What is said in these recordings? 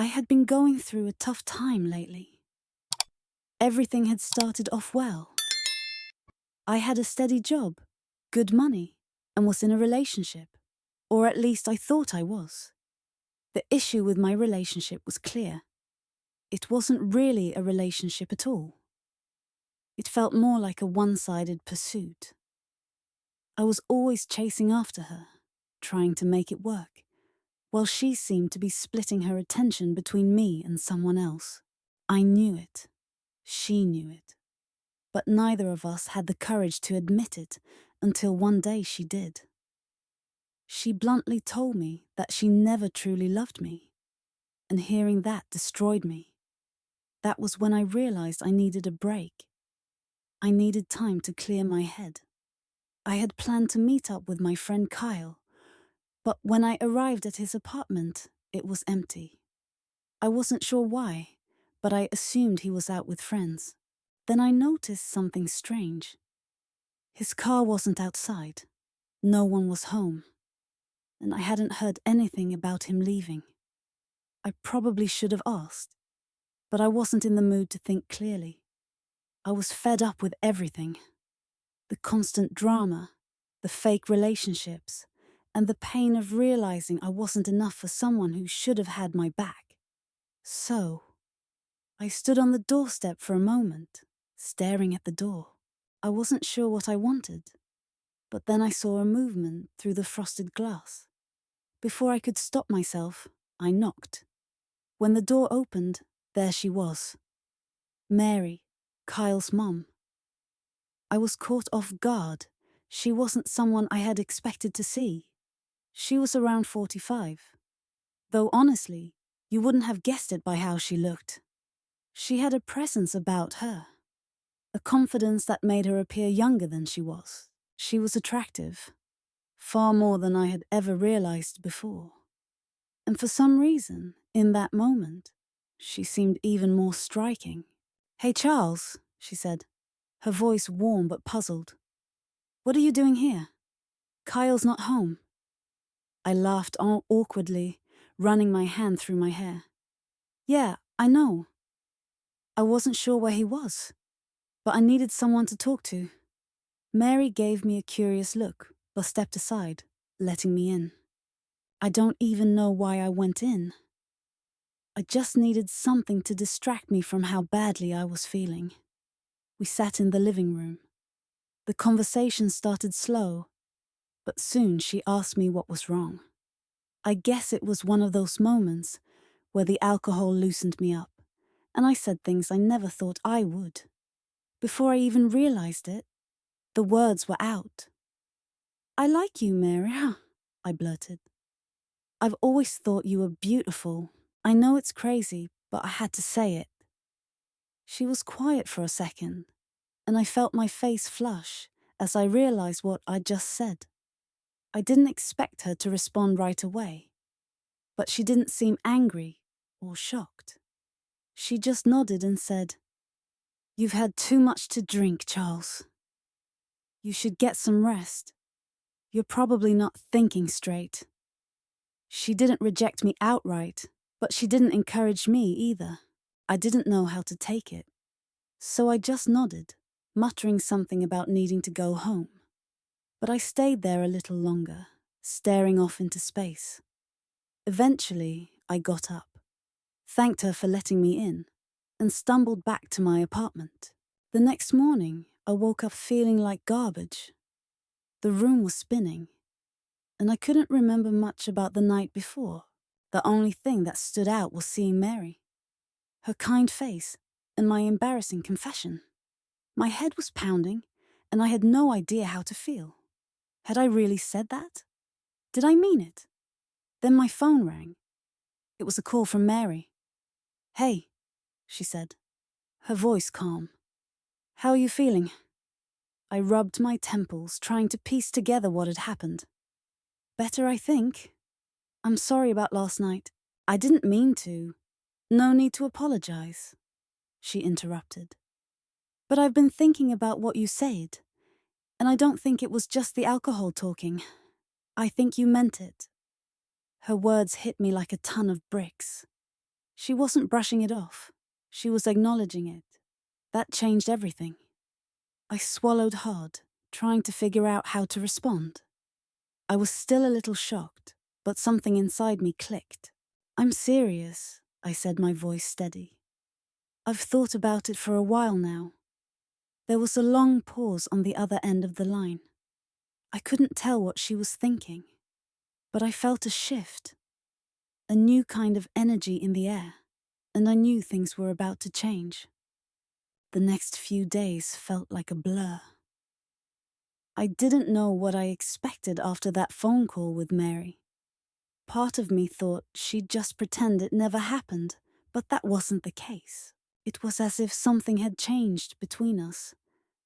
I had been going through a tough time lately. Everything had started off well. I had a steady job, good money, and was in a relationship. Or at least I thought I was. The issue with my relationship was clear. It wasn't really a relationship at all. It felt more like a one-sided pursuit. I was always chasing after her, trying to make it work, while she seemed to be splitting her attention between me and someone else. I knew it. She knew it. But neither of us had the courage to admit it until one day she did. She bluntly told me that she never truly loved me, and hearing that destroyed me. That was when I realized I needed a break. I needed time to clear my head. I had planned to meet up with my friend Kyle, but when I arrived at his apartment, it was empty. I wasn't sure why, but I assumed he was out with friends. Then I noticed something strange. His car wasn't outside. No one was home. And I hadn't heard anything about him leaving. I probably should have asked, but I wasn't in the mood to think clearly. I was fed up with everything. The constant drama, the fake relationships, and the pain of realizing I wasn't enough for someone who should have had my back. So, I stood on the doorstep for a moment, staring at the door. I wasn't sure what I wanted, but then I saw a movement through the frosted glass. Before I could stop myself, I knocked. When the door opened, there she was. Mary, Kyle's mum. I was caught off guard. She wasn't someone I had expected to see. She was around 45. Though honestly, you wouldn't have guessed it by how she looked. She had a presence about her. A confidence that made her appear younger than she was. She was attractive. Far more than I had ever realized before. And for some reason, in that moment, she seemed even more striking. "Hey, Charles," she said, her voice warm but puzzled. "What are you doing here? Kyle's not home." I laughed awkwardly, running my hand through my hair. "Yeah, I know. I wasn't sure where he was, but I needed someone to talk to." Mary gave me a curious look, but stepped aside, letting me in. I don't even know why I went in. I just needed something to distract me from how badly I was feeling. We sat in the living room. The conversation started slow, but soon she asked me what was wrong. I guess it was one of those moments where the alcohol loosened me up, and I said things I never thought I would. Before I even realized it, the words were out. "I like you, Mary," I blurted. "I've always thought you were beautiful. I know it's crazy, but I had to say it." She was quiet for a second, and I felt my face flush as I realized what I'd just said. I didn't expect her to respond right away, but she didn't seem angry or shocked. She just nodded and said, "You've had too much to drink, Charles. You should get some rest. You're probably not thinking straight." She didn't reject me outright, but she didn't encourage me either. I didn't know how to take it. So I just nodded, muttering something about needing to go home. But I stayed there a little longer, staring off into space. Eventually, I got up, thanked her for letting me in, and stumbled back to my apartment. The next morning, I woke up feeling like garbage. The room was spinning, and I couldn't remember much about the night before. The only thing that stood out was seeing Mary, her kind face, and my embarrassing confession. My head was pounding, and I had no idea how to feel. Had I really said that? Did I mean it? Then my phone rang. It was a call from Mary. "Hey," she said, her voice calm. "How are you feeling?" I rubbed my temples, trying to piece together what had happened. "Better, I think. I'm sorry about last night. I didn't mean to." "No need to apologize," she interrupted. "But I've been thinking about what you said, and I don't think it was just the alcohol talking. I think you meant it." Her words hit me like a ton of bricks. She wasn't brushing it off. She was acknowledging it. That changed everything. I swallowed hard, trying to figure out how to respond. I was still a little shocked, but something inside me clicked. "I'm serious," I said, my voice steady. "I've thought about it for a while now." There was a long pause on the other end of the line. I couldn't tell what she was thinking, but I felt a shift, a new kind of energy in the air, and I knew things were about to change. The next few days felt like a blur. I didn't know what I expected after that phone call with Mary. Part of me thought she'd just pretend it never happened, but that wasn't the case. It was as if something had changed between us,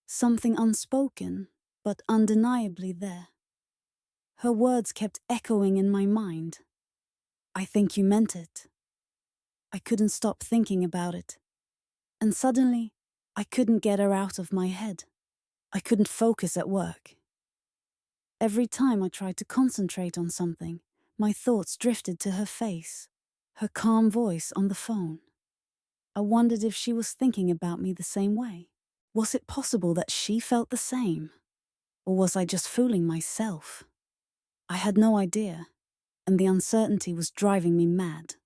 something unspoken, but undeniably there. Her words kept echoing in my mind. "I think you meant it." I couldn't stop thinking about it. And suddenly, I couldn't get her out of my head. I couldn't focus at work. Every time I tried to concentrate on something, my thoughts drifted to her face, her calm voice on the phone. I wondered if she was thinking about me the same way. Was it possible that she felt the same? Or was I just fooling myself? I had no idea, and the uncertainty was driving me mad.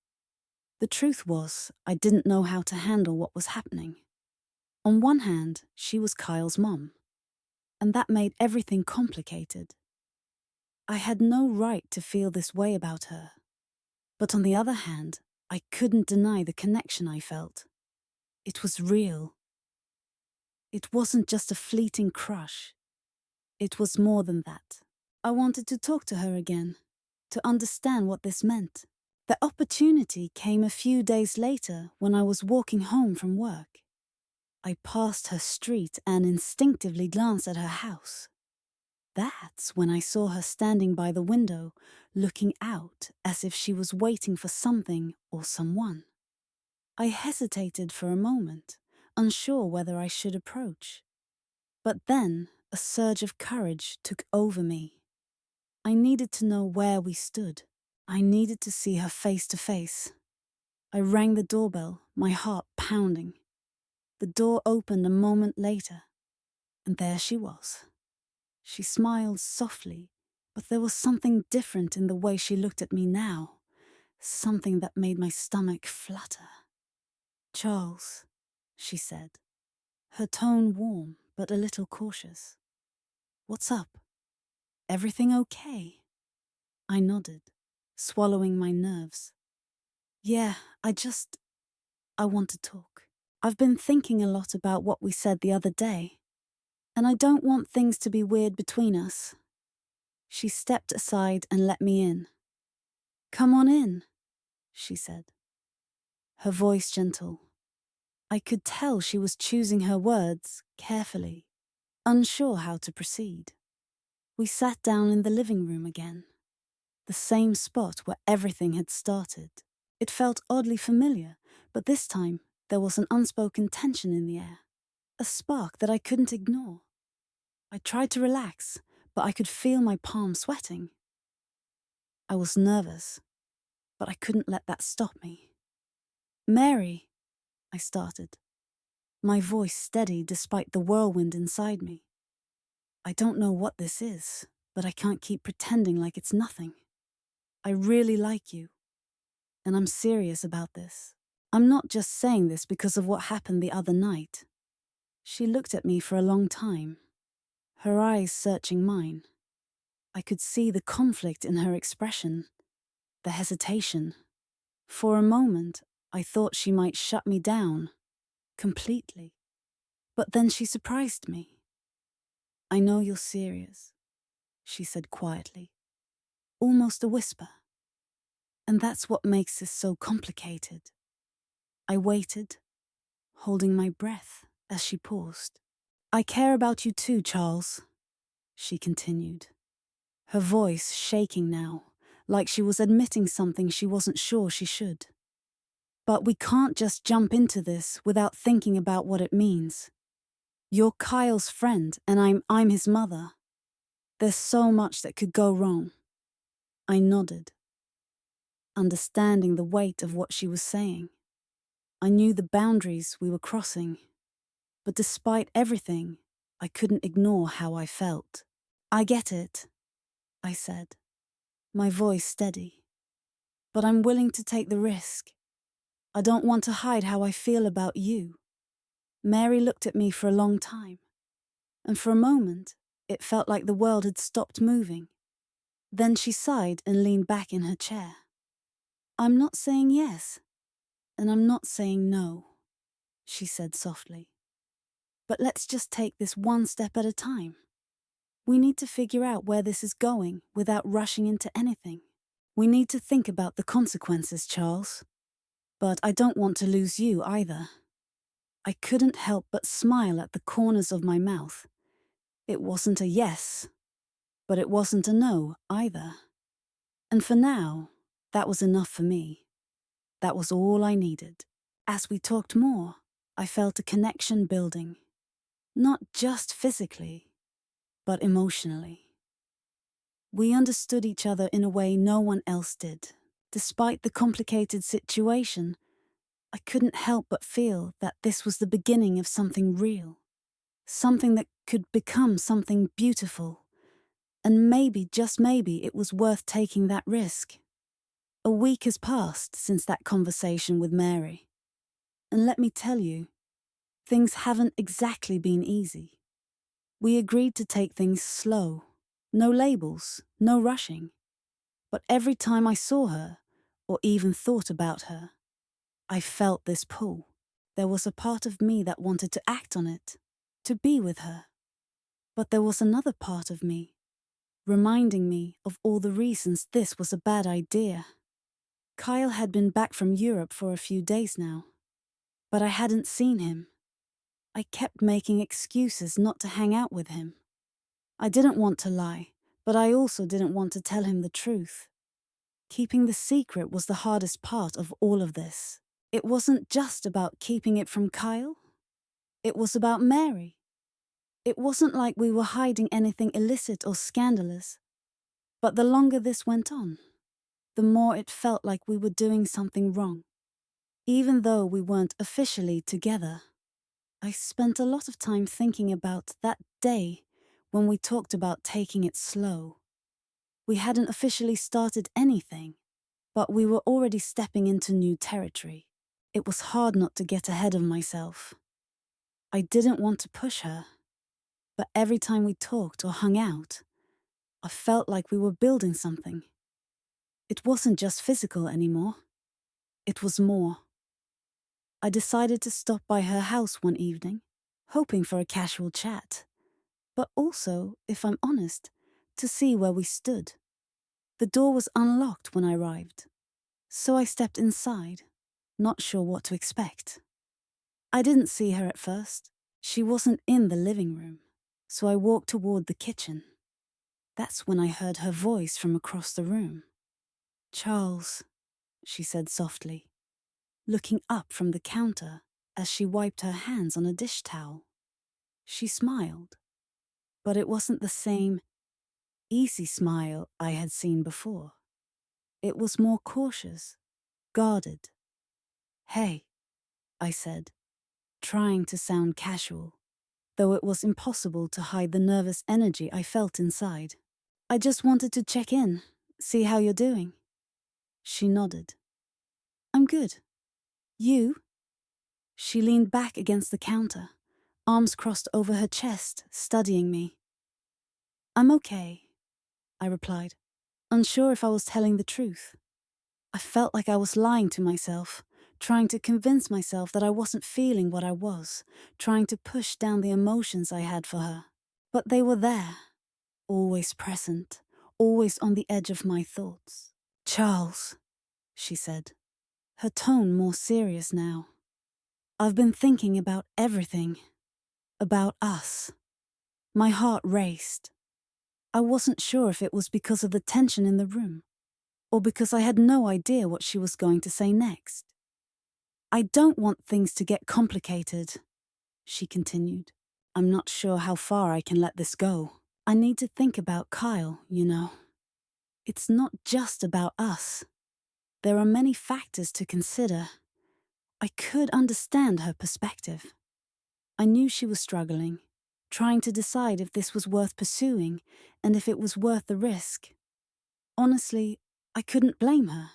The truth was, I didn't know how to handle what was happening. On one hand, she was Kyle's mom, and that made everything complicated. I had no right to feel this way about her. But on the other hand, I couldn't deny the connection I felt. It was real. It wasn't just a fleeting crush. It was more than that. I wanted to talk to her again, to understand what this meant. The opportunity came a few days later when I was walking home from work. I passed her street and instinctively glanced at her house. That's when I saw her standing by the window, looking out as if she was waiting for something or someone. I hesitated for a moment, unsure whether I should approach. But then a surge of courage took over me. I needed to know where we stood. I needed to see her face to face. I rang the doorbell, my heart pounding. The door opened a moment later, and there she was. She smiled softly, but there was something different in the way she looked at me now, something that made my stomach flutter. "Charles," she said, her tone warm but a little cautious. "What's up? Everything okay?" I nodded, swallowing my nerves. "Yeah, I want to talk. I've been thinking a lot about what we said the other day, and I don't want things to be weird between us." She stepped aside and let me in. "Come on in," she said, her voice gentle. I could tell she was choosing her words carefully, unsure how to proceed. We sat down in the living room again, the same spot where everything had started. It felt oddly familiar, but this time there was an unspoken tension in the air, a spark that I couldn't ignore. I tried to relax, but I could feel my palms sweating. I was nervous, but I couldn't let that stop me. "Mary," I started, my voice steady despite the whirlwind inside me. "I don't know what this is, but I can't keep pretending like it's nothing. I really like you, and I'm serious about this. I'm not just saying this because of what happened the other night." She looked at me for a long time, her eyes searching mine. I could see the conflict in her expression, the hesitation. For a moment, I thought she might shut me down completely. But then she surprised me. "I know you're serious," she said quietly, almost a whisper. "And that's what makes this so complicated." I waited, holding my breath as she paused. "I care about you too, Charles," she continued, her voice shaking now, like she was admitting something she wasn't sure she should. "But we can't just jump into this without thinking about what it means. You're Kyle's friend, and I'm his mother. There's so much that could go wrong." I nodded, understanding the weight of what she was saying. I knew the boundaries we were crossing. But despite everything, I couldn't ignore how I felt. I get it, I said, my voice steady. But I'm willing to take the risk. I don't want to hide how I feel about you. Mary looked at me for a long time, and for a moment, it felt like the world had stopped moving. Then she sighed and leaned back in her chair. I'm not saying yes, and I'm not saying no, she said softly. But let's just take this one step at a time. We need to figure out where this is going without rushing into anything. We need to think about the consequences, Charles. But I don't want to lose you either. I couldn't help but smile at the corners of my mouth. It wasn't a yes, but it wasn't a no either. And for now, that was enough for me. That was all I needed. As we talked more, I felt a connection building. Not just physically, but emotionally. We understood each other in a way no one else did. Despite the complicated situation, I couldn't help but feel that this was the beginning of something real. Something that could become something beautiful. And maybe, just maybe, it was worth taking that risk. A week has passed since that conversation with Mary. And let me tell you, things haven't exactly been easy. We agreed to take things slow. No labels, no rushing. But every time I saw her, or even thought about her, I felt this pull. There was a part of me that wanted to act on it, to be with her. But there was another part of me, reminding me of all the reasons this was a bad idea. Kyle had been back from Europe for a few days now, but I hadn't seen him. I kept making excuses not to hang out with him. I didn't want to lie, but I also didn't want to tell him the truth. Keeping the secret was the hardest part of all of this. It wasn't just about keeping it from Kyle. It was about Mary. It wasn't like we were hiding anything illicit or scandalous. But the longer this went on, the more it felt like we were doing something wrong. Even though we weren't officially together, I spent a lot of time thinking about that day when we talked about taking it slow. We hadn't officially started anything, but we were already stepping into new territory. It was hard not to get ahead of myself. I didn't want to push her, but every time we talked or hung out, I felt like we were building something. It wasn't just physical anymore. It was more. I decided to stop by her house one evening, hoping for a casual chat, but also, if I'm honest, to see where we stood. The door was unlocked when I arrived, so I stepped inside, not sure what to expect. I didn't see her at first. She wasn't in the living room, so I walked toward the kitchen. That's when I heard her voice from across the room. "Charles," she said softly, looking up from the counter as she wiped her hands on a dish towel. She smiled, but it wasn't the same easy smile I had seen before. It was more cautious, guarded. "Hey," I said, trying to sound casual, though it was impossible to hide the nervous energy I felt inside. "I just wanted to check in, see how you're doing." She nodded. "I'm good. You?" She leaned back against the counter, arms crossed over her chest, studying me. "I'm okay," I replied, unsure if I was telling the truth. I felt like I was lying to myself, trying to convince myself that I wasn't feeling what I was, trying to push down the emotions I had for her. But they were there, always present, always on the edge of my thoughts. "Charles," she said, her tone more serious now. "I've been thinking about everything. About us." My heart raced. I wasn't sure if it was because of the tension in the room, or because I had no idea what she was going to say next. "I don't want things to get complicated," she continued. "I'm not sure how far I can let this go. I need to think about Kyle, you know. It's not just about us. There are many factors to consider. I could understand her perspective. I knew she was struggling, trying to decide if this was worth pursuing and if it was worth the risk. Honestly, I couldn't blame her.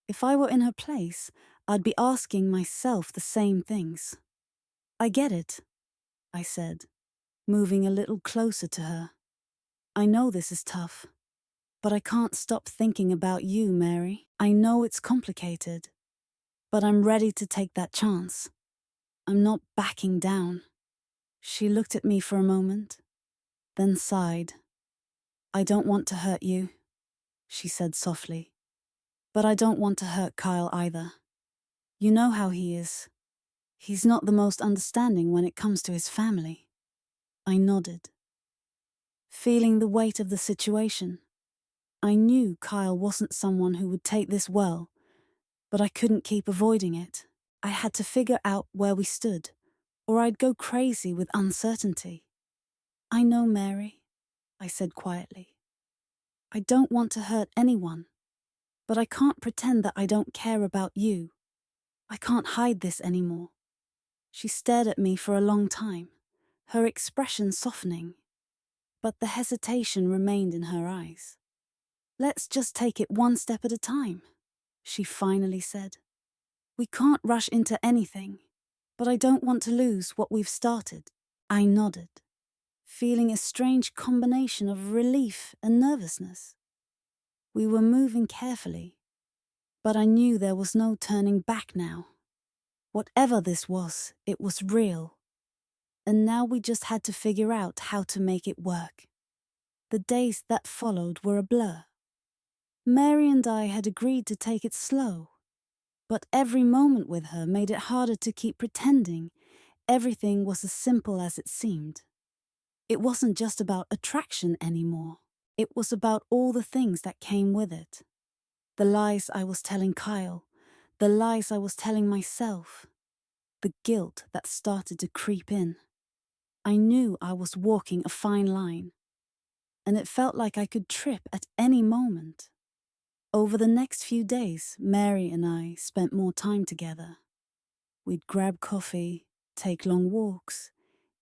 If I were in her place, I'd be asking myself the same things. I get it, I said, moving a little closer to her. I know this is tough, but I can't stop thinking about you, Mary. I know it's complicated, but I'm ready to take that chance. I'm not backing down. She looked at me for a moment, then sighed. I don't want to hurt you, she said softly, but I don't want to hurt Kyle either. You know how he is. He's not the most understanding when it comes to his family. I nodded, feeling the weight of the situation. I knew Kyle wasn't someone who would take this well, but I couldn't keep avoiding it. I had to figure out where we stood, or I'd go crazy with uncertainty. I know, Mary, I said quietly. I don't want to hurt anyone, but I can't pretend that I don't care about you. I can't hide this anymore. She stared at me for a long time, her expression softening, but the hesitation remained in her eyes. Let's just take it one step at a time, she finally said. We can't rush into anything, but I don't want to lose what we've started. I nodded, feeling a strange combination of relief and nervousness. We were moving carefully, but I knew there was no turning back now. Whatever this was, it was real, and now we just had to figure out how to make it work. The days that followed were a blur. Mary and I had agreed to take it slow, but every moment with her made it harder to keep pretending everything was as simple as it seemed. It wasn't just about attraction anymore. It was about all the things that came with it. The lies I was telling Kyle, the lies I was telling myself, the guilt that started to creep in. I knew I was walking a fine line, and it felt like I could trip at any moment. Over the next few days, Mary and I spent more time together. We'd grab coffee, take long walks,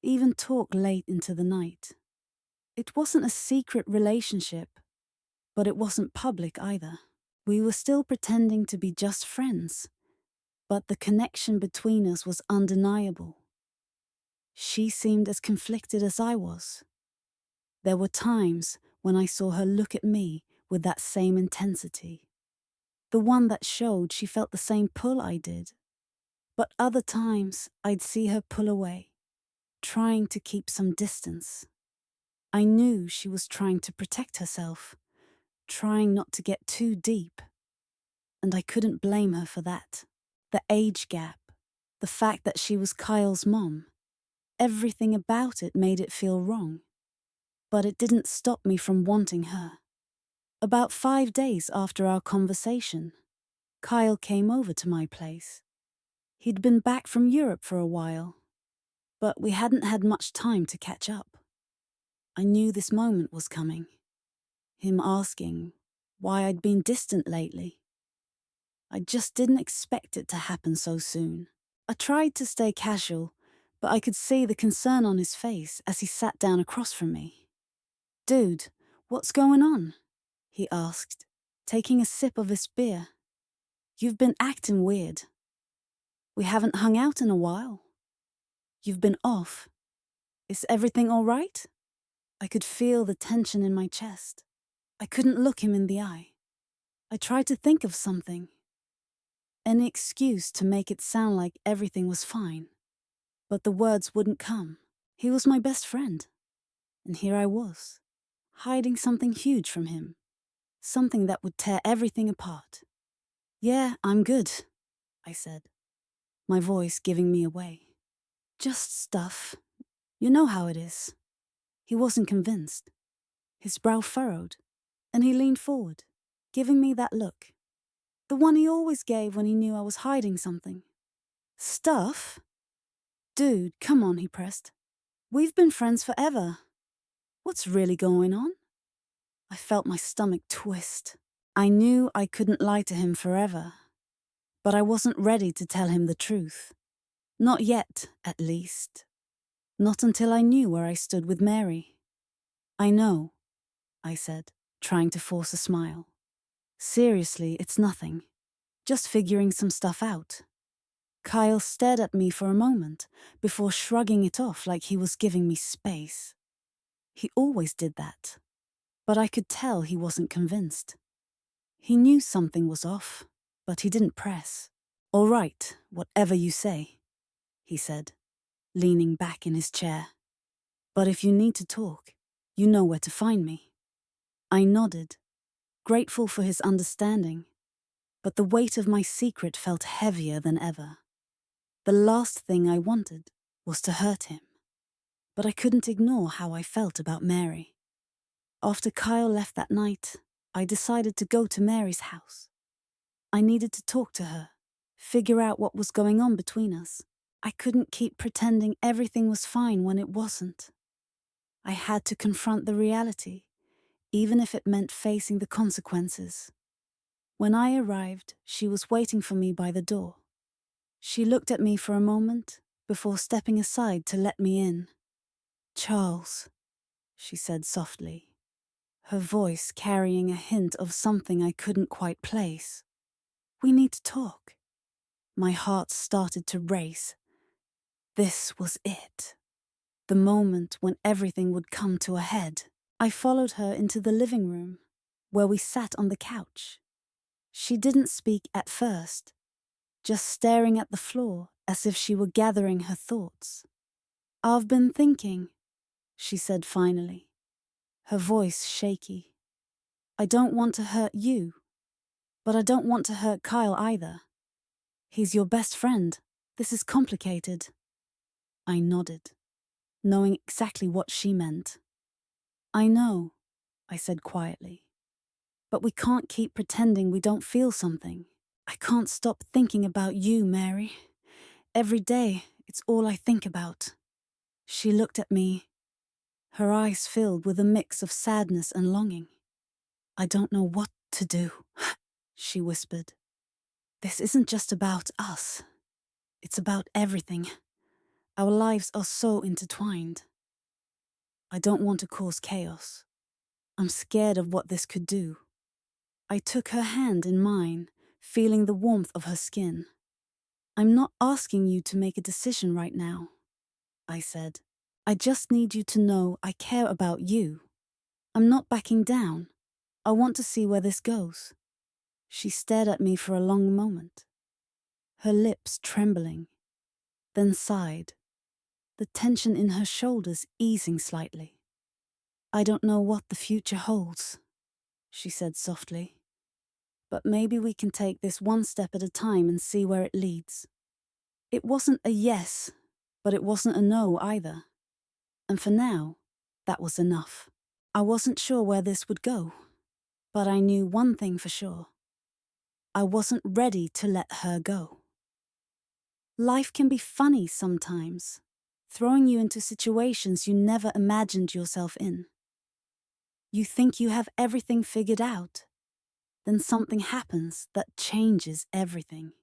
even talk late into the night. It wasn't a secret relationship, but it wasn't public either. We were still pretending to be just friends, but the connection between us was undeniable. She seemed as conflicted as I was. There were times when I saw her look at me with that same intensity, the one that showed she felt the same pull I did. But other times I'd see her pull away, trying to keep some distance. I knew she was trying to protect herself, trying not to get too deep, and I couldn't blame her for that. The age gap, the fact that she was Kyle's mom, everything about it made it feel wrong. But it didn't stop me from wanting her. About 5 days after our conversation, Kyle came over to my place. He'd been back from Europe for a while, but we hadn't had much time to catch up. I knew this moment was coming. Him asking why I'd been distant lately. I just didn't expect it to happen so soon. I tried to stay casual, but I could see the concern on his face as he sat down across from me. Dude, what's going on? He asked, taking a sip of his beer. You've been acting weird. We haven't hung out in a while. You've been off. Is everything all right? I could feel the tension in my chest. I couldn't look him in the eye. I tried to think of something. Any excuse to make it sound like everything was fine. But the words wouldn't come. He was my best friend. And here I was, hiding something huge from him. Something that would tear everything apart. Yeah, I'm good, I said, my voice giving me away. Just stuff. You know how it is. He wasn't convinced. His brow furrowed, and he leaned forward, giving me that look. The one he always gave when he knew I was hiding something. Stuff? Dude, come on, he pressed. We've been friends forever. What's really going on? I felt my stomach twist. I knew I couldn't lie to him forever. But I wasn't ready to tell him the truth. Not yet, at least. Not until I knew where I stood with Mary. I know, I said, trying to force a smile. Seriously, it's nothing. Just figuring some stuff out. Kyle stared at me for a moment before shrugging it off like he was giving me space. He always did that, but I could tell he wasn't convinced. He knew something was off, but he didn't press. All right, whatever you say, he said, leaning back in his chair. But if you need to talk, you know where to find me. I nodded, grateful for his understanding, but the weight of my secret felt heavier than ever. The last thing I wanted was to hurt him, but I couldn't ignore how I felt about Mary. After Kyle left that night, I decided to go to Mary's house. I needed to talk to her, figure out what was going on between us. I couldn't keep pretending everything was fine when it wasn't. I had to confront the reality, even if it meant facing the consequences. When I arrived, she was waiting for me by the door. She looked at me for a moment before stepping aside to let me in. "Charles," she said softly, her voice carrying a hint of something I couldn't quite place. "We need to talk." My heart started to race. This was it. The moment when everything would come to a head. I followed her into the living room, where we sat on the couch. She didn't speak at first, just staring at the floor as if she were gathering her thoughts. "I've been thinking," she said finally, her voice shaky. "I don't want to hurt you, but I don't want to hurt Kyle either. He's your best friend. This is complicated." I nodded, knowing exactly what she meant. "I know," I said quietly, "but we can't keep pretending we don't feel something. I can't stop thinking about you, Mary. Every day, it's all I think about." She looked at me, her eyes filled with a mix of sadness and longing. "I don't know what to do," she whispered. "This isn't just about us. It's about everything. Our lives are so intertwined. I don't want to cause chaos. I'm scared of what this could do." I took her hand in mine, feeling the warmth of her skin. "I'm not asking you to make a decision right now," I said. "I just need you to know I care about you. I'm not backing down. I want to see where this goes." She stared at me for a long moment, her lips trembling, then sighed, the tension in her shoulders easing slightly. "I don't know what the future holds," she said softly, "but maybe we can take this one step at a time and see where it leads." It wasn't a yes, but it wasn't a no either. And for now, that was enough. I wasn't sure where this would go, but I knew one thing for sure. I wasn't ready to let her go. Life can be funny sometimes, throwing you into situations you never imagined yourself in. You think you have everything figured out, then something happens that changes everything.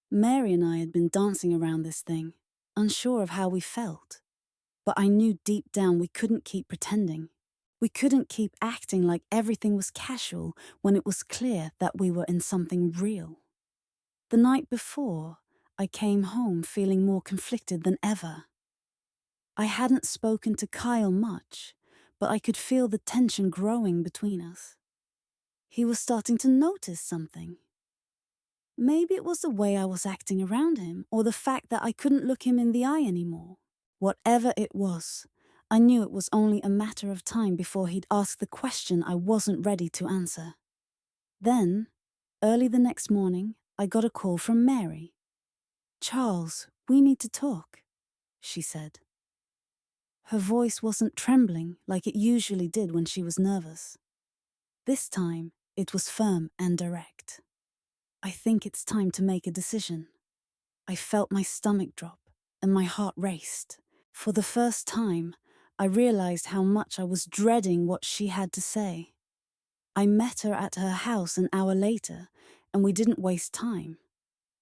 Mary and I had been dancing around this thing, unsure of how we felt. But I knew deep down we couldn't keep pretending. We couldn't keep acting like everything was casual when it was clear that we were in something real. The night before, I came home feeling more conflicted than ever. I hadn't spoken to Kyle much, but I could feel the tension growing between us. He was starting to notice something. Maybe it was the way I was acting around him, or the fact that I couldn't look him in the eye anymore. Whatever it was, I knew it was only a matter of time before he'd ask the question I wasn't ready to answer. Then, early the next morning, I got a call from Mary. "Charles, we need to talk," she said. Her voice wasn't trembling like it usually did when she was nervous. This time, it was firm and direct. "I think it's time to make a decision." I felt my stomach drop and my heart raced. For the first time, I realized how much I was dreading what she had to say. I met her at her house an hour later, and we didn't waste time.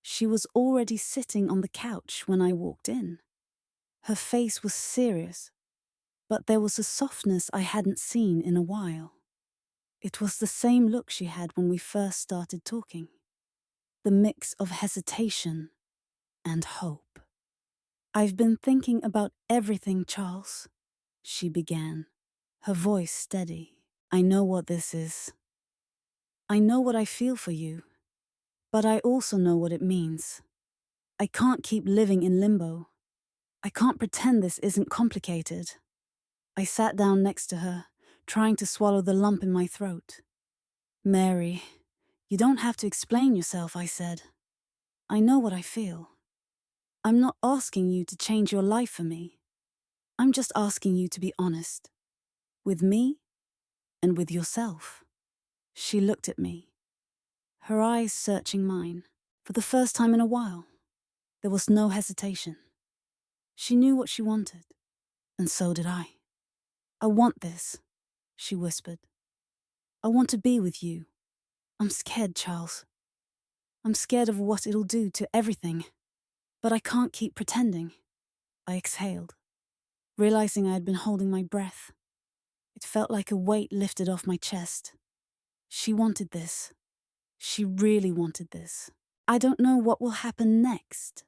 She was already sitting on the couch when I walked in. Her face was serious, but there was a softness I hadn't seen in a while. It was the same look she had when we first started talking. The mix of hesitation and hope. "I've been thinking about everything, Charles," she began, her voice steady. "I know what this is. I know what I feel for you, but I also know what it means. I can't keep living in limbo. I can't pretend this isn't complicated." I sat down next to her, trying to swallow the lump in my throat. "Mary, you don't have to explain yourself," I said. "I know what I feel. I'm not asking you to change your life for me. I'm just asking you to be honest. With me and with yourself." She looked at me, her eyes searching mine. For the first time in a while, there was no hesitation. She knew what she wanted, and so did I. "I want this," she whispered. "I want to be with you. I'm scared, Charles. I'm scared of what it'll do to everything. But I can't keep pretending." I exhaled, realizing I had been holding my breath. It felt like a weight lifted off my chest. She wanted this. She really wanted this. "I don't know what will happen next,"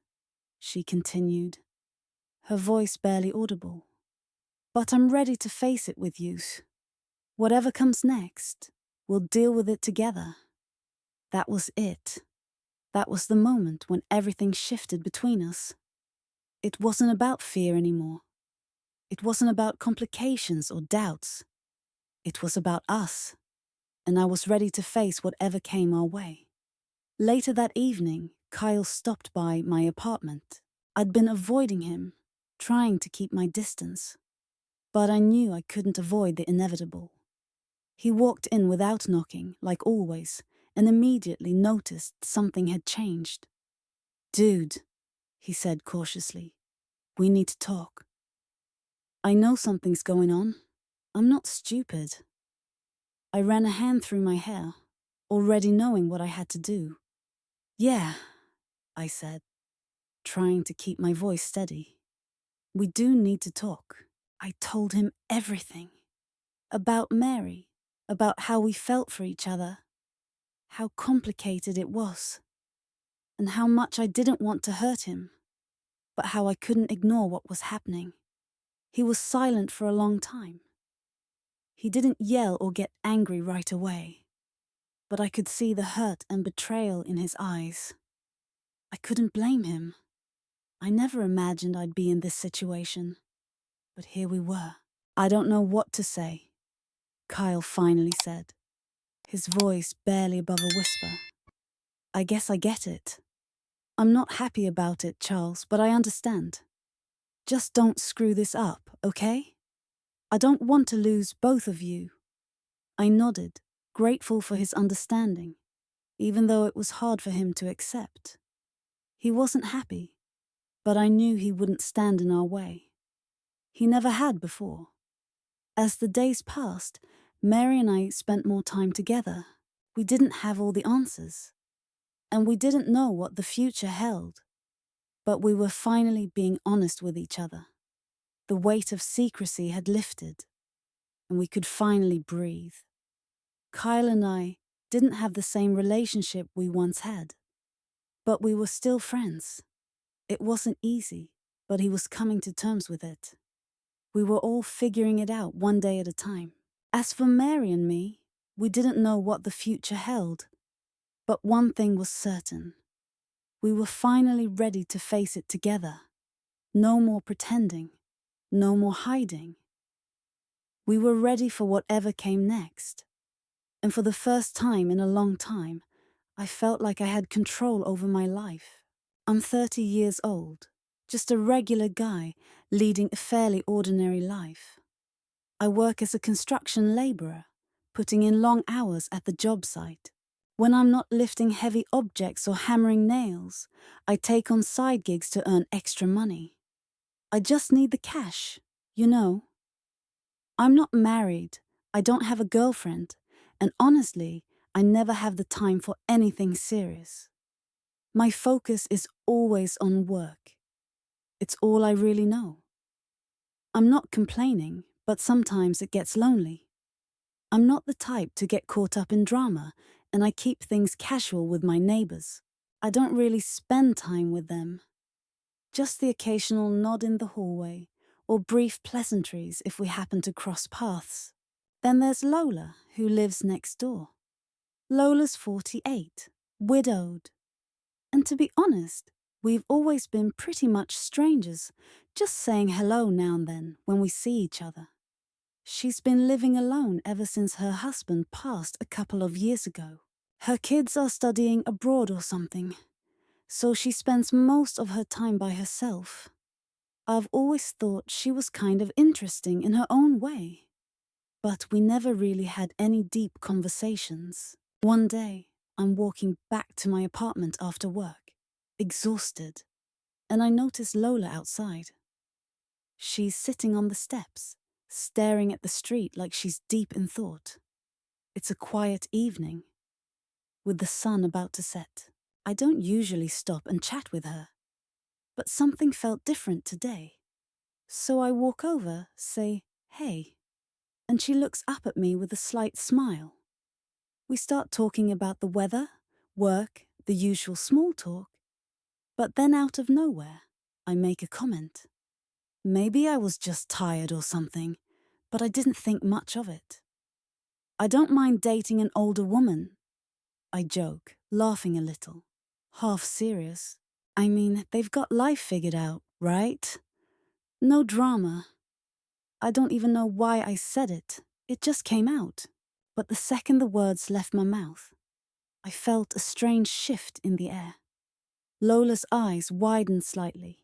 she continued, her voice barely audible. "But I'm ready to face it with you. Whatever comes next, we'll deal with it together." That was it. That was the moment when everything shifted between us. It wasn't about fear anymore. It wasn't about complications or doubts. It was about us, and I was ready to face whatever came our way. Later that evening, Kyle stopped by my apartment. I'd been avoiding him, trying to keep my distance. But I knew I couldn't avoid the inevitable. He walked in without knocking, like always, and immediately noticed something had changed. "Dude," he said cautiously, "we need to talk. I know something's going on. I'm not stupid." I ran a hand through my hair, already knowing what I had to do. "Yeah," I said, trying to keep my voice steady. "We do need to talk." I told him everything. About Mary, about how we felt for each other, how complicated it was, and how much I didn't want to hurt him, but how I couldn't ignore what was happening. He was silent for a long time. He didn't yell or get angry right away, but I could see the hurt and betrayal in his eyes. I couldn't blame him. I never imagined I'd be in this situation, but here we were. "I don't know what to say," Kyle finally said, his voice barely above a whisper. "I guess I get it. I'm not happy about it, Charles, but I understand. Just don't screw this up, okay? I don't want to lose both of you." I nodded, grateful for his understanding, even though it was hard for him to accept. He wasn't happy, but I knew he wouldn't stand in our way. He never had before. As the days passed, Mary and I spent more time together. We didn't have all the answers, and we didn't know what the future held, but we were finally being honest with each other. The weight of secrecy had lifted, and we could finally breathe. Kyle and I didn't have the same relationship we once had, but we were still friends. It wasn't easy, but he was coming to terms with it. We were all figuring it out one day at a time. As for Mary and me, we didn't know what the future held, but one thing was certain. We were finally ready to face it together. No more pretending, no more hiding. We were ready for whatever came next. And for the first time in a long time, I felt like I had control over my life. I'm 30 years old, just a regular guy leading a fairly ordinary life. I work as a construction laborer, putting in long hours at the job site. When I'm not lifting heavy objects or hammering nails, I take on side gigs to earn extra money. I just need the cash, you know. I'm not married, I don't have a girlfriend, and honestly, I never have the time for anything serious. My focus is always on work. It's all I really know. I'm not complaining, but sometimes it gets lonely. I'm not the type to get caught up in drama, and I keep things casual with my neighbors. I don't really spend time with them. Just the occasional nod in the hallway, or brief pleasantries if we happen to cross paths. Then there's Lola, who lives next door. Lola's 48, widowed. And to be honest, we've always been pretty much strangers, just saying hello now and then when we see each other. She's been living alone ever since her husband passed a couple of years ago. Her kids are studying abroad or something, so she spends most of her time by herself. I've always thought she was kind of interesting in her own way, but we never really had any deep conversations. One day, I'm walking back to my apartment after work, exhausted, and I notice Lola outside. She's sitting on the steps, staring at the street like she's deep in thought. It's a quiet evening, with the sun about to set. I don't usually stop and chat with her, but something felt different today. So I walk over, say, "Hey," and she looks up at me with a slight smile. We start talking about the weather, work, the usual small talk, but then out of nowhere, I make a comment. Maybe I was just tired or something, but I didn't think much of it. "I don't mind dating an older woman," I joke, laughing a little, half serious. I mean, they've got life figured out, right? No drama. I don't even know why I said it. It just came out. But the second the words left my mouth, I felt a strange shift in the air. Lola's eyes widened slightly,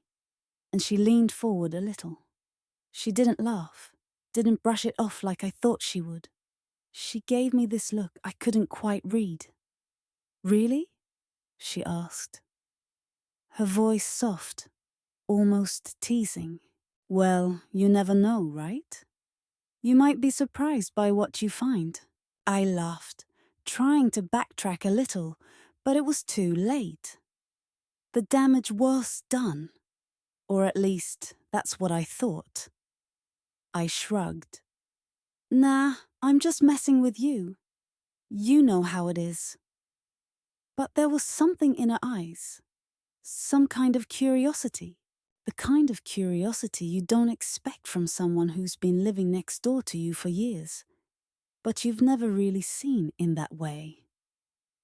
and she leaned forward a little. She didn't laugh, didn't brush it off like I thought she would. She gave me this look I couldn't quite read. "Really?" she asked. Her voice soft, almost teasing. "Well, you never know, right? You might be surprised by what you find." I laughed, trying to backtrack a little, but it was too late. The damage was done, or at least that's what I thought. I shrugged. "Nah, I'm just messing with you. You know how it is." But there was something in her eyes, some kind of curiosity. The kind of curiosity you don't expect from someone who's been living next door to you for years, but you've never really seen in that way.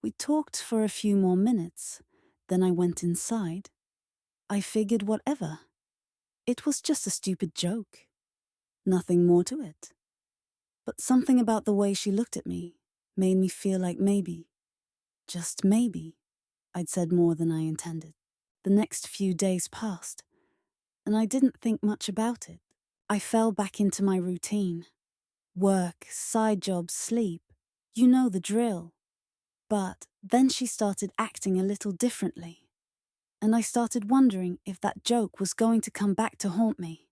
We talked for a few more minutes, then I went inside. I figured whatever. It was just a stupid joke. Nothing more to it. But something about the way she looked at me made me feel like maybe, just maybe, I'd said more than I intended. The next few days passed, and I didn't think much about it. I fell back into my routine. Work, side jobs, sleep. You know the drill. But then she started acting a little differently, and I started wondering if that joke was going to come back to haunt me.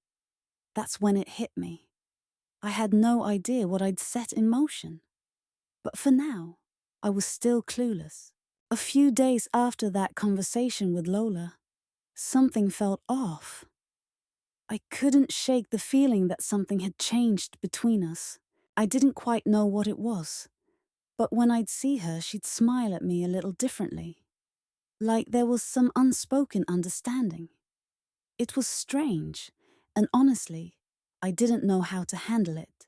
That's when it hit me. I had no idea what I'd set in motion. But for now, I was still clueless. A few days after that conversation with Lola, something felt off. I couldn't shake the feeling that something had changed between us. I didn't quite know what it was, but when I'd see her, she'd smile at me a little differently, like there was some unspoken understanding. It was strange, and honestly, I didn't know how to handle it.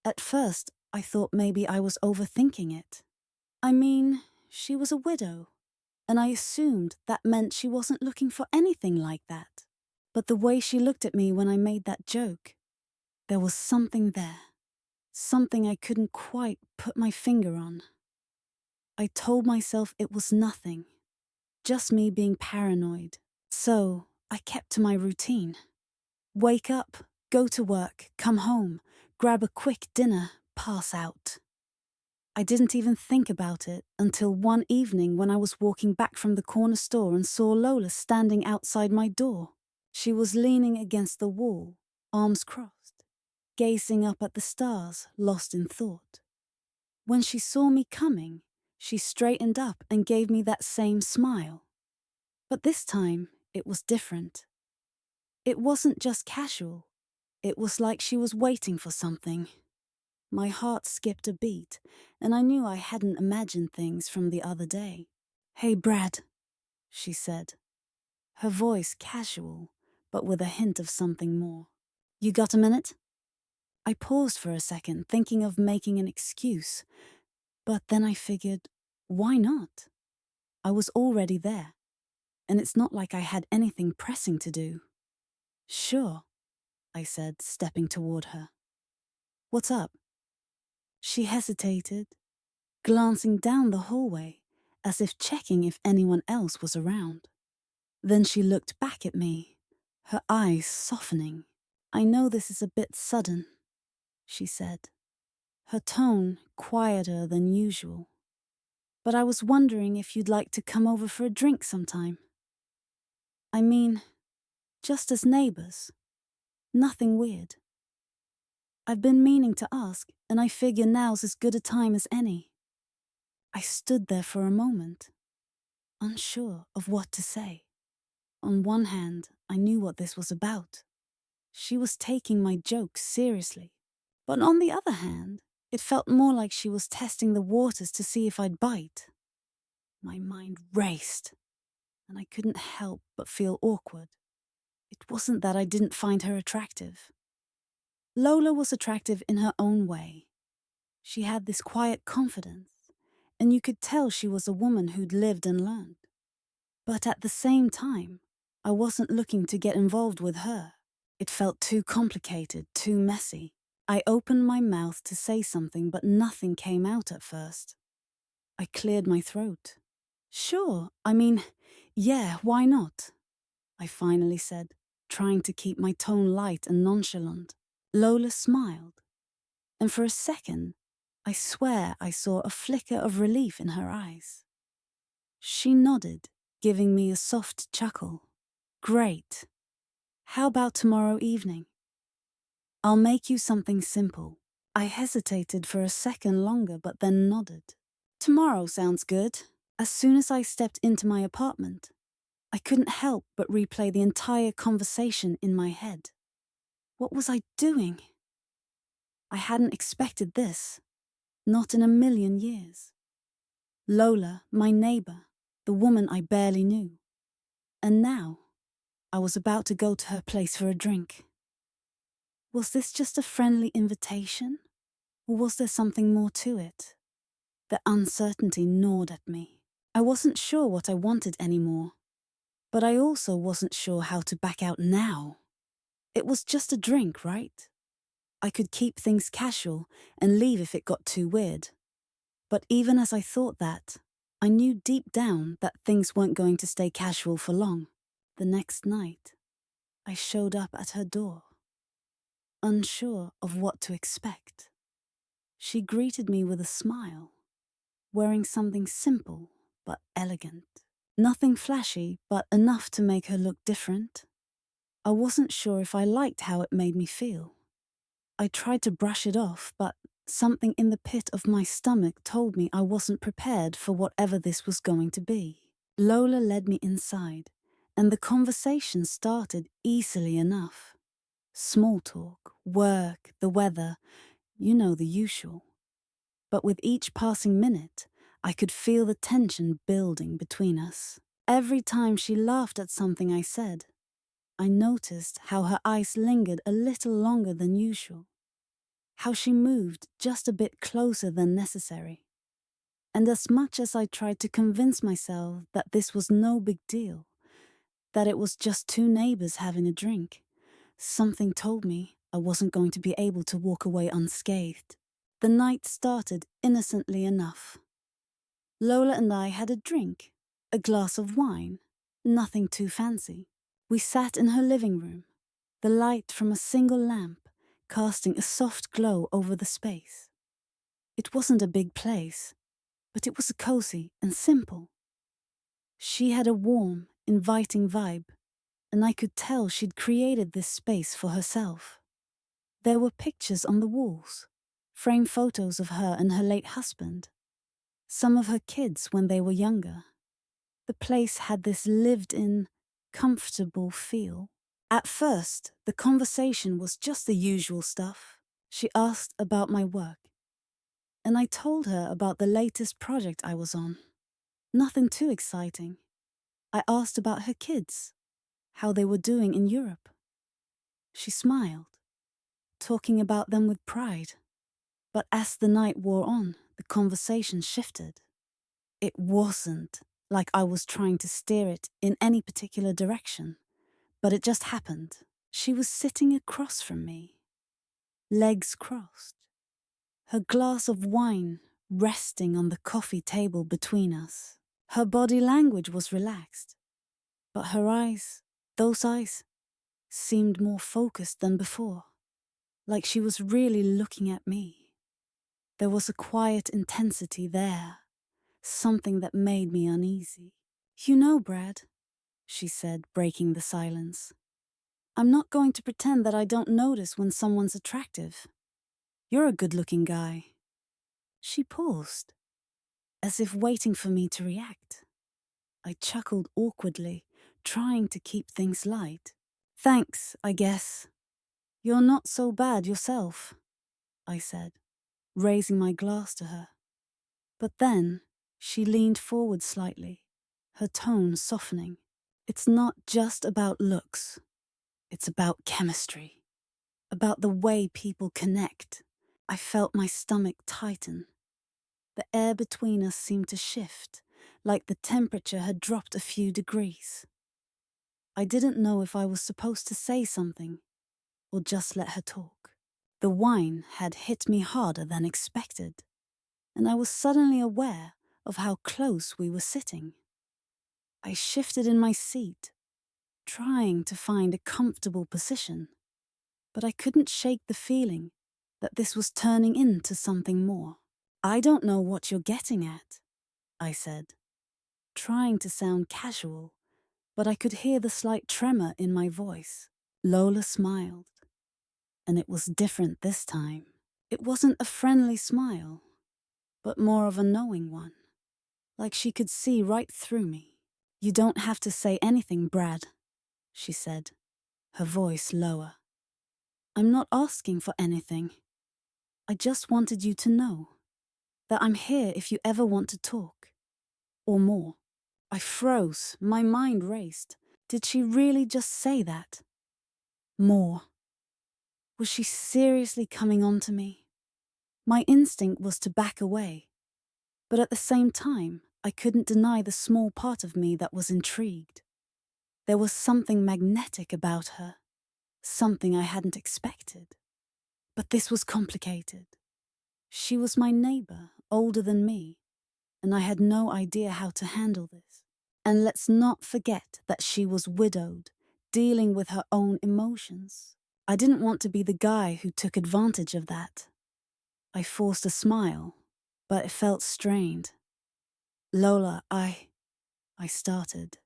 At first, I thought maybe I was overthinking it. I mean, she was a widow, and I assumed that meant she wasn't looking for anything like that. But the way she looked at me when I made that joke, there was something there. Something I couldn't quite put my finger on. I told myself it was nothing, just me being paranoid. So I kept to my routine. Wake up, go to work, come home, grab a quick dinner, pass out. I didn't even think about it until one evening when I was walking back from the corner store and saw Lola standing outside my door. She was leaning against the wall, arms crossed, gazing up at the stars, lost in thought. When she saw me coming, she straightened up and gave me that same smile. But this time, it was different. It wasn't just casual. It was like she was waiting for something. My heart skipped a beat, and I knew I hadn't imagined things from the other day. "Hey, Brad," she said, her voice casual, but with a hint of something more. "You got a minute?" I paused for a second, thinking of making an excuse, but then I figured, why not? I was already there, and it's not like I had anything pressing to do. "Sure," I said, stepping toward her. "What's up?" She hesitated, glancing down the hallway, as if checking if anyone else was around. Then she looked back at me, her eyes softening. "I know this is a bit sudden," she said, her tone quieter than usual. "But I was wondering if you'd like to come over for a drink sometime. I mean, just as neighbors. Nothing weird. I've been meaning to ask, and I figure now's as good a time as any." I stood there for a moment, unsure of what to say. On one hand, I knew what this was about. She was taking my jokes seriously. But on the other hand, it felt more like she was testing the waters to see if I'd bite. My mind raced, and I couldn't help but feel awkward. It wasn't that I didn't find her attractive. Lola was attractive in her own way. She had this quiet confidence, and you could tell she was a woman who'd lived and learned. But at the same time, I wasn't looking to get involved with her. It felt too complicated, too messy. I opened my mouth to say something, but nothing came out at first. I cleared my throat. "Sure, yeah, why not?" I finally said, trying to keep my tone light and nonchalant. Lola smiled, and for a second, I swear I saw a flicker of relief in her eyes. She nodded, giving me a soft chuckle. "Great. How about tomorrow evening? I'll make you something simple." I hesitated for a second longer, but then nodded. "Tomorrow sounds good." As soon as I stepped into my apartment, I couldn't help but replay the entire conversation in my head. What was I doing? I hadn't expected this. Not in a million years. Lola, my neighbor, the woman I barely knew. And now, I was about to go to her place for a drink. Was this just a friendly invitation? Or was there something more to it? The uncertainty gnawed at me. I wasn't sure what I wanted anymore, but I also wasn't sure how to back out now. It was just a drink, right? I could keep things casual and leave if it got too weird. But even as I thought that, I knew deep down that things weren't going to stay casual for long. The next night, I showed up at her door, unsure of what to expect. She greeted me with a smile, wearing something simple but elegant. Nothing flashy, but enough to make her look different. I wasn't sure if I liked how it made me feel. I tried to brush it off, but something in the pit of my stomach told me I wasn't prepared for whatever this was going to be. Lola led me inside, and the conversation started easily enough. Small talk, work, the weather, you know, the usual. But with each passing minute, I could feel the tension building between us. Every time she laughed at something I said, I noticed how her eyes lingered a little longer than usual, how she moved just a bit closer than necessary. And as much as I tried to convince myself that this was no big deal, that it was just two neighbors having a drink, something told me I wasn't going to be able to walk away unscathed. The night started innocently enough. Lola and I had a drink, a glass of wine, nothing too fancy. We sat in her living room, the light from a single lamp casting a soft glow over the space. It wasn't a big place, but it was cozy and simple. She had a warm, inviting vibe, and I could tell she'd created this space for herself. There were pictures on the walls, framed photos of her and her late husband, some of her kids when they were younger. The place had this lived-in, comfortable feel. At first, the conversation was just the usual stuff. She asked about my work, and I told her about the latest project I was on. Nothing too exciting. I asked about her kids, how they were doing in Europe. She smiled, talking about them with pride. But as the night wore on, the conversation shifted. It wasn't like I was trying to steer it in any particular direction, but it just happened. She was sitting across from me, legs crossed, her glass of wine resting on the coffee table between us. Her body language was relaxed, but her eyes, those eyes, seemed more focused than before, like she was really looking at me. There was a quiet intensity there, something that made me uneasy. "You know, Brad," she said, breaking the silence, "I'm not going to pretend that I don't notice when someone's attractive. You're a good-looking guy." She paused, as if waiting for me to react. I chuckled awkwardly, trying to keep things light. "Thanks, I guess. You're not so bad yourself," I said, raising my glass to her. But then she leaned forward slightly, her tone softening. "It's not just about looks. It's about chemistry. About the way people connect." I felt my stomach tighten. The air between us seemed to shift, like the temperature had dropped a few degrees. I didn't know if I was supposed to say something or just let her talk. The wine had hit me harder than expected, and I was suddenly aware of how close we were sitting. I shifted in my seat, trying to find a comfortable position, but I couldn't shake the feeling that this was turning into something more. "I don't know what you're getting at," I said, trying to sound casual, but I could hear the slight tremor in my voice. Lola smiled, and it was different this time. It wasn't a friendly smile, but more of a knowing one, like she could see right through me. "You don't have to say anything, Brad," she said, her voice lower. "I'm not asking for anything. I just wanted you to know that I'm here if you ever want to talk. Or more." I froze, my mind raced. Did she really just say that? More. Was she seriously coming on to me? My instinct was to back away, but at the same time, I couldn't deny the small part of me that was intrigued. There was something magnetic about her, something I hadn't expected. But this was complicated. She was my neighbor, older than me, and I had no idea how to handle this. And let's not forget that she was widowed, dealing with her own emotions. I didn't want to be the guy who took advantage of that. I forced a smile, but it felt strained. "Lola, I started,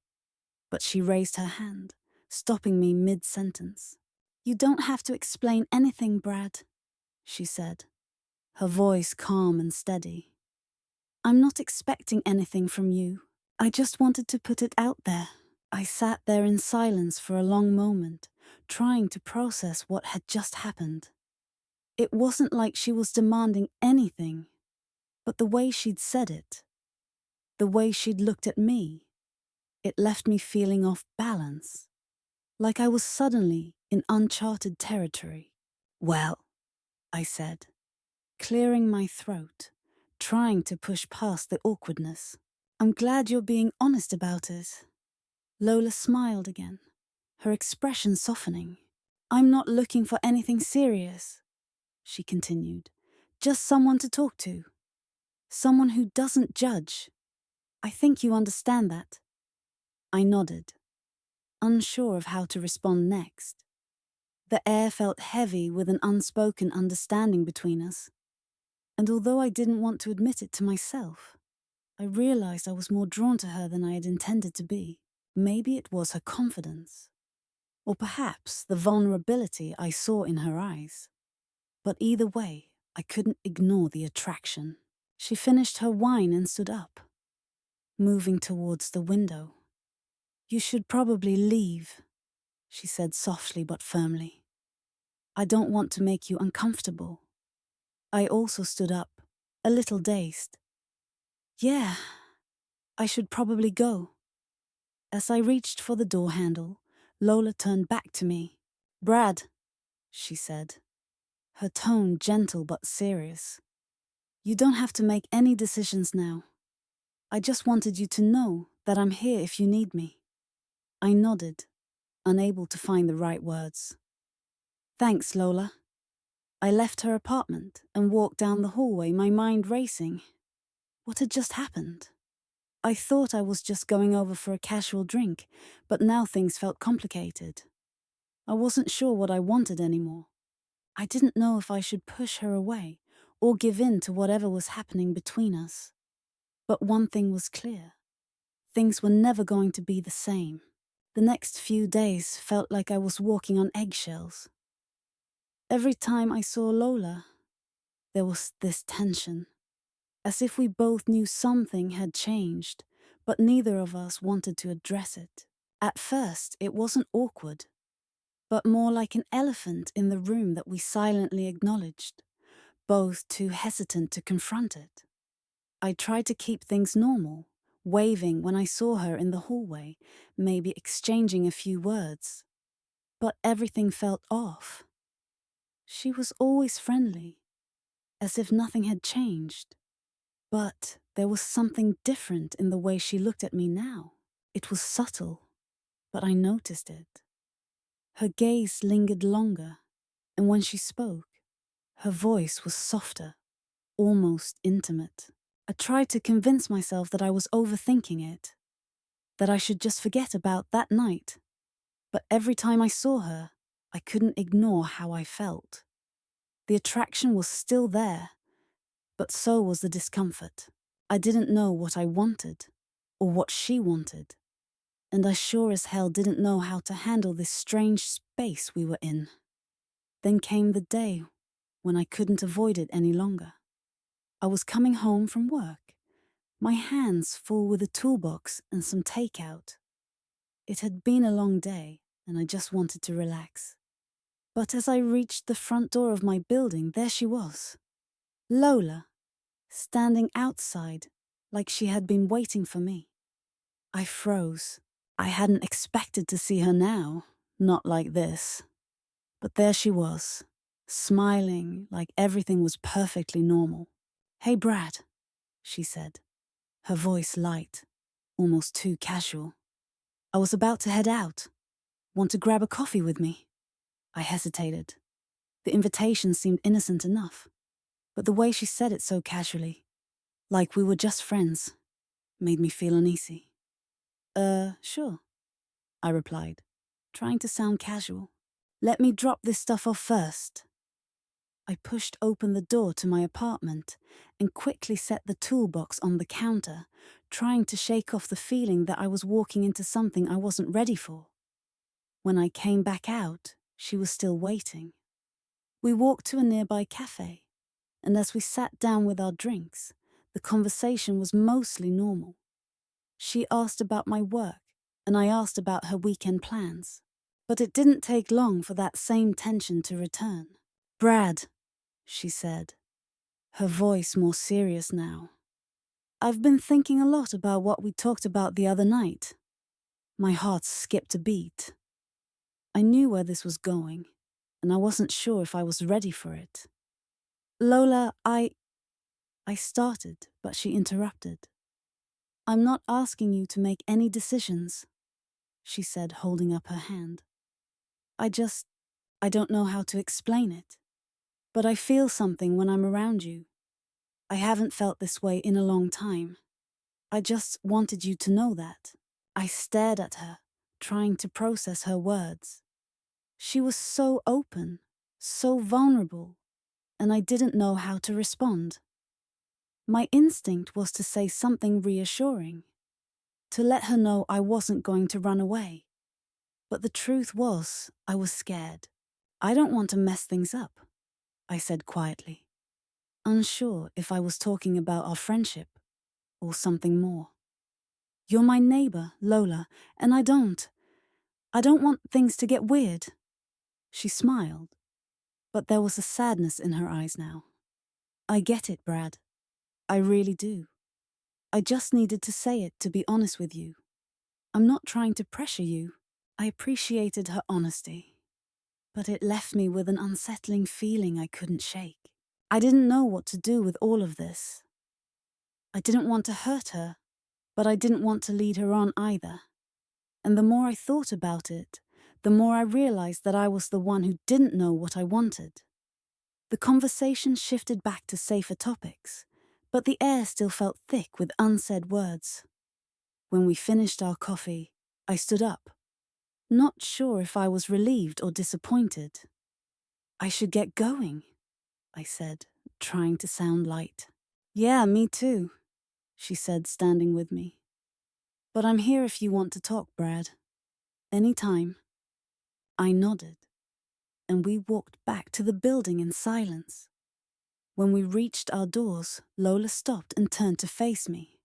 but she raised her hand, stopping me mid-sentence. "You don't have to explain anything, Brad," she said, her voice calm and steady. "I'm not expecting anything from you. I just wanted to put it out there." I sat there in silence for a long moment, trying to process what had just happened. It wasn't like she was demanding anything, but the way she'd said it, the way she'd looked at me, it left me feeling off balance, like I was suddenly in uncharted territory. "Well," I said, clearing my throat, trying to push past the awkwardness, "I'm glad you're being honest about it." Lola smiled again, her expression softening. "I'm not looking for anything serious," she continued. "Just someone to talk to. Someone who doesn't judge. I think you understand that." I nodded, unsure of how to respond next. The air felt heavy with an unspoken understanding between us, and although I didn't want to admit it to myself, I realized I was more drawn to her than I had intended to be. Maybe it was her confidence, or perhaps the vulnerability I saw in her eyes. But either way, I couldn't ignore the attraction. She finished her wine and stood up. moving towards the window. "You should probably leave," she said softly but firmly. "I don't want to make you uncomfortable." I also stood up, a little dazed. "Yeah, I should probably go." As I reached for the door handle, Lola turned back to me. "Brad," she said, her tone gentle but serious. "You don't have to make any decisions now. I just wanted you to know that I'm here if you need me." I nodded, unable to find the right words. "Thanks, Lola." I left her apartment and walked down the hallway, my mind racing. What had just happened? I thought I was just going over for a casual drink, but now things felt complicated. I wasn't sure what I wanted anymore. I didn't know if I should push her away or give in to whatever was happening between us. But one thing was clear. Things were never going to be the same. The next few days felt like I was walking on eggshells. Every time I saw Lola, there was this tension, as if we both knew something had changed, but neither of us wanted to address it. At first, it wasn't awkward, but more like an elephant in the room that we silently acknowledged, both too hesitant to confront it. I tried to keep things normal, waving when I saw her in the hallway, maybe exchanging a few words. But everything felt off. She was always friendly, as if nothing had changed. But there was something different in the way she looked at me now. It was subtle, but I noticed it. Her gaze lingered longer, and when she spoke, her voice was softer, almost intimate. I tried to convince myself that I was overthinking it, that I should just forget about that night. But every time I saw her, I couldn't ignore how I felt. The attraction was still there, but so was the discomfort. I didn't know what I wanted, or what she wanted, and I sure as hell didn't know how to handle this strange space we were in. Then came the day when I couldn't avoid it any longer. I was coming home from work, my hands full with a toolbox and some takeout. It had been a long day, and I just wanted to relax. But as I reached the front door of my building, there she was. Lola, standing outside like she had been waiting for me. I froze. I hadn't expected to see her now, not like this. But there she was, smiling like everything was perfectly normal. "Hey, Brad," she said, her voice light, almost too casual. "I was about to head out. Want to grab a coffee with me?" I hesitated. The invitation seemed innocent enough, but the way she said it so casually, like we were just friends, made me feel uneasy. Sure," I replied, trying to sound casual. "Let me drop this stuff off first." I pushed open the door to my apartment and quickly set the toolbox on the counter, trying to shake off the feeling that I was walking into something I wasn't ready for. When I came back out, she was still waiting. We walked to a nearby cafe, and as we sat down with our drinks, the conversation was mostly normal. She asked about my work, and I asked about her weekend plans. But it didn't take long for that same tension to return. "Brad," she said, her voice more serious now. "I've been thinking a lot about what we talked about the other night." My heart skipped a beat. I knew where this was going, and I wasn't sure if I was ready for it. "Lola, I started, but she interrupted. "I'm not asking you to make any decisions," she said, holding up her hand. I don't know how to explain it, but I feel something when I'm around you. I haven't felt this way in a long time. I just wanted you to know that." I stared at her, trying to process her words. She was so open, so vulnerable, and I didn't know how to respond. My instinct was to say something reassuring, to let her know I wasn't going to run away. But the truth was, I was scared. "I don't want to mess things up," I said quietly, unsure if I was talking about our friendship or something more. You're my neighbor, Lola, and I don't want things to get weird. She smiled, but there was a sadness in her eyes now. I get it, Brad. I really do. I just needed to say it to be honest with you. I'm not trying to pressure you. I appreciated her honesty, but it left me with an unsettling feeling I couldn't shake. I didn't know what to do with all of this. I didn't want to hurt her, but I didn't want to lead her on either. And the more I thought about it, the more I realized that I was the one who didn't know what I wanted. The conversation shifted back to safer topics, but the air still felt thick with unsaid words. When we finished our coffee, I stood up, not sure if I was relieved or disappointed. I should get going, I said, trying to sound light. Yeah, me too, she said, standing with me. But I'm here if you want to talk, Brad. Anytime. I nodded, and we walked back to the building in silence. When we reached our doors, Lola stopped and turned to face me.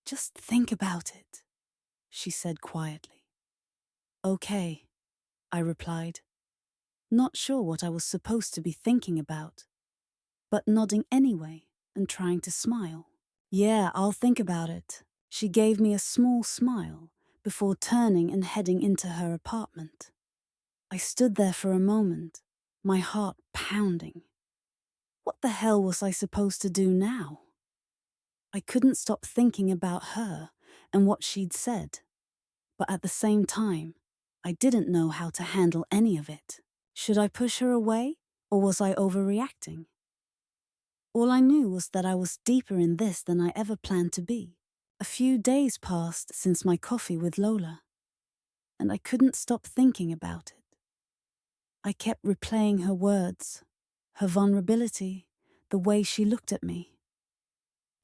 Just think about it, she said quietly. Okay, I replied, not sure what I was supposed to be thinking about, but nodding anyway and trying to smile. Yeah, I'll think about it. She gave me a small smile before turning and heading into her apartment. I stood there for a moment, my heart pounding. What the hell was I supposed to do now? I couldn't stop thinking about her and what she'd said, but at the same time, I didn't know how to handle any of it. Should I push her away, or was I overreacting? All I knew was that I was deeper in this than I ever planned to be. A few days passed since my coffee with Lola, and I couldn't stop thinking about it. I kept replaying her words, her vulnerability, the way she looked at me.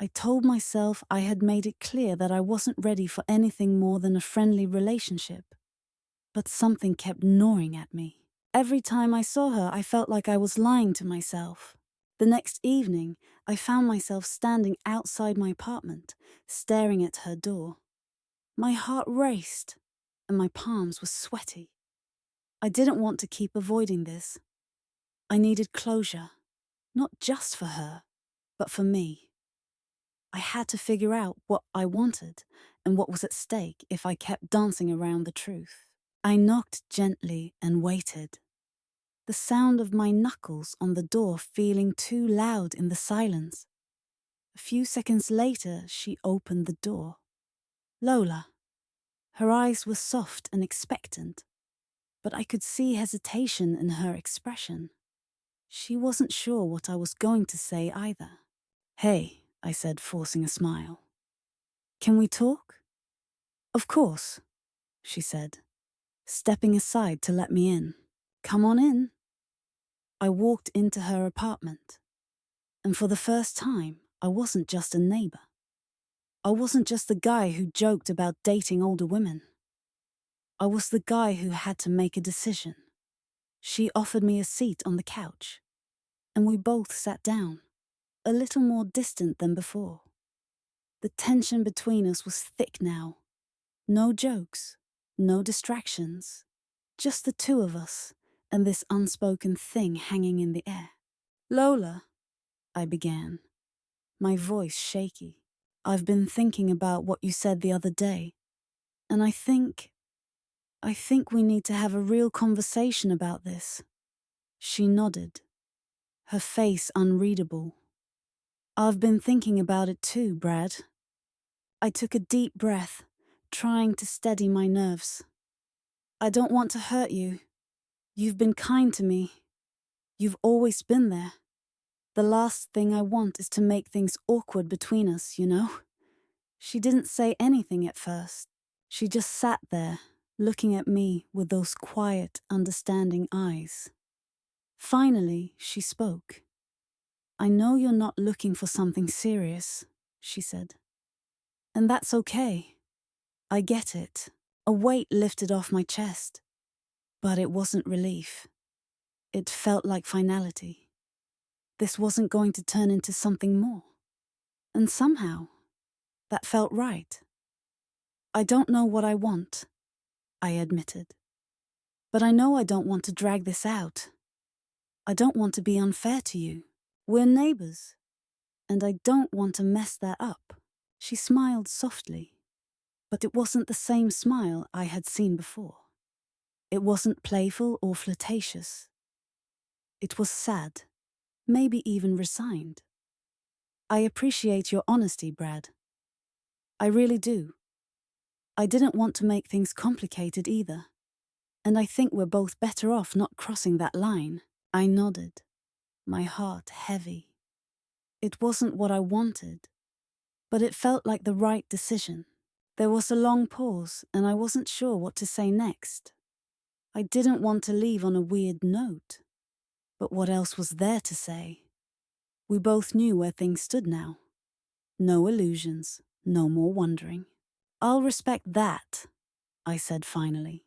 I told myself I had made it clear that I wasn't ready for anything more than a friendly relationship, but something kept gnawing at me. Every time I saw her, I felt like I was lying to myself. The next evening, I found myself standing outside my apartment, staring at her door. My heart raced, and my palms were sweaty. I didn't want to keep avoiding this. I needed closure, not just for her, but for me. I had to figure out what I wanted and what was at stake if I kept dancing around the truth. I knocked gently and waited, the sound of my knuckles on the door feeling too loud in the silence. A few seconds later, she opened the door. Lola. Her eyes were soft and expectant, but I could see hesitation in her expression. She wasn't sure what I was going to say either. Hey, I said, forcing a smile. Can we talk? Of course, she said, stepping aside to let me in. Come on in. I walked into her apartment, and for the first time, I wasn't just a neighbor. I wasn't just the guy who joked about dating older women. I was the guy who had to make a decision. She offered me a seat on the couch, and we both sat down, a little more distant than before. The tension between us was thick now. No jokes, no distractions, just the two of us and this unspoken thing hanging in the air. Lola, I began, my voice shaky. I've been thinking about what you said the other day, and I think we need to have a real conversation about this. She nodded, her face unreadable. I've been thinking about it too, Brad. I took a deep breath, trying to steady my nerves. I don't want to hurt you. You've been kind to me. You've always been there. The last thing I want is to make things awkward between us, you know? She didn't say anything at first. She just sat there, looking at me with those quiet, understanding eyes. Finally, she spoke. I know you're not looking for something serious, she said. And that's okay. I get it. A weight lifted off my chest. But it wasn't relief. It felt like finality. This wasn't going to turn into something more. And somehow, that felt right. I don't know what I want, I admitted. But I know I don't want to drag this out. I don't want to be unfair to you. We're neighbors, and I don't want to mess that up. She smiled softly, but it wasn't the same smile I had seen before. It wasn't playful or flirtatious. It was sad, maybe even resigned. I appreciate your honesty, Brad. I really do. I didn't want to make things complicated either, and I think we're both better off not crossing that line. I nodded, my heart heavy. It wasn't what I wanted, but it felt like the right decision. There was a long pause, and I wasn't sure what to say next. I didn't want to leave on a weird note, but what else was there to say? We both knew where things stood now. No illusions, no more wondering. I'll respect that, I said finally.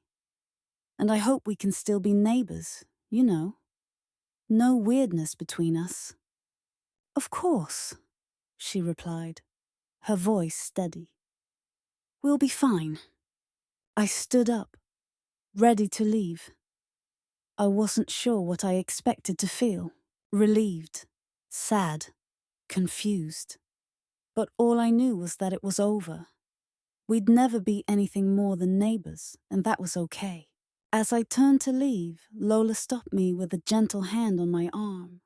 And I hope we can still be neighbors, you know. No weirdness between us. Of course, she replied, her voice steady. We'll be fine. I stood up, ready to leave. I wasn't sure what I expected to feel. Relieved, sad, confused. But all I knew was that it was over. We'd never be anything more than neighbors, and that was okay. As I turned to leave, Lola stopped me with a gentle hand on my arm.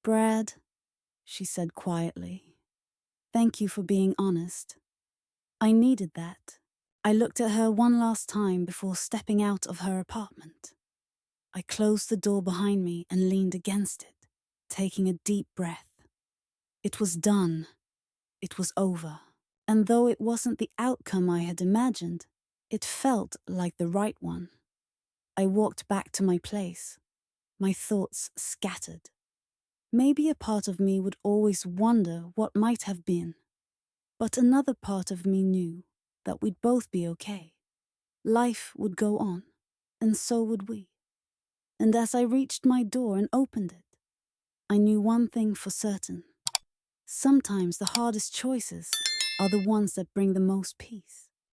Brad, she said quietly, thank you for being honest. I needed that. I looked at her one last time before stepping out of her apartment. I closed the door behind me and leaned against it, taking a deep breath. It was done. It was over. And though it wasn't the outcome I had imagined, it felt like the right one. I walked back to my place, my thoughts scattered. Maybe a part of me would always wonder what might have been, but another part of me knew that we'd both be okay. Life would go on, and so would we. And as I reached my door and opened it, I knew one thing for certain. Sometimes the hardest choices are the ones that bring the most peace.